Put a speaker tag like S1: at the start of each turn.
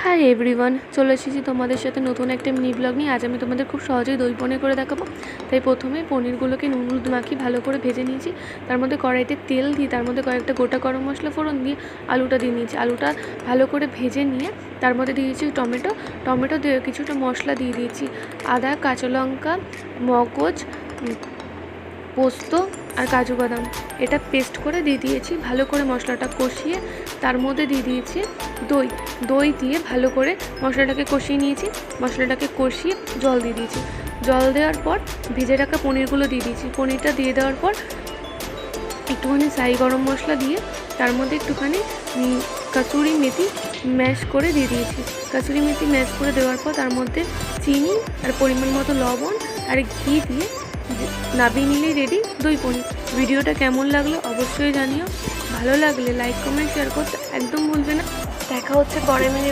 S1: Hi everyone, চলে এসেছি তোমাদের সাথে নতুন একটা মিনি ব্লগ নিয়ে। আজ আমি তোমাদের খুব সহজেই দই পনির করে দেখাবো। তাই প্রথমে পনিরগুলোকে নুন হলুদ মাখিয়ে ভালো করে ভেজে নিয়েছি। তার মধ্যে কড়াইতে তেল দিয়ে তার মধ্যে কয়েকটা গোটা গরম মশলা ফোড়ন দিয়ে আলুটা দিয়ে নিয়েছি। আলুটা ভালো করে ভেজে নিয়ে তার মধ্যে দিয়ে দিয়েছি টমেটো দিয়ে কিছুটা মশলা দিয়ে দিয়েছি, আদা, কাঁচা লঙ্কা, মগজ, পোস্ত আর কাজু বাদাম, এটা পেস্ট করে দিয়ে দিয়েছি। ভালো করে মশলাটা কষিয়ে তার মধ্যে দিয়ে দিয়েছি দই দিয়ে ভালো করে মশলাটাকে কষিয়ে নিয়েছি। মশলাটাকে কষিয়ে জল দিয়ে দিয়েছি। জল দেওয়ার পর ভেজে রাখা পনিরগুলো দিয়ে দিয়েছি। পনিরটা দিয়ে দেওয়ার পর একটুখানি সাই গরম মশলা দিয়ে তার মধ্যে একটুখানি কাসুরি মেথি ম্যাশ করে দিয়ে দিয়েছি। কাসুরি মেথি ম্যাশ করে দেওয়ার পর তার মধ্যে চিনি আর পরিমাণ মতো লবণ আর ঘি দিয়ে নাবিয়ে নিলেই রেডি দই পনির। ভিডিওটা কেমন লাগলো অবশ্যই জানিও। ভালো লাগলে লাইক কমেন্ট শেয়ার করতে একদম ভুলবে না। দেখা হচ্ছে পরের মিনিট।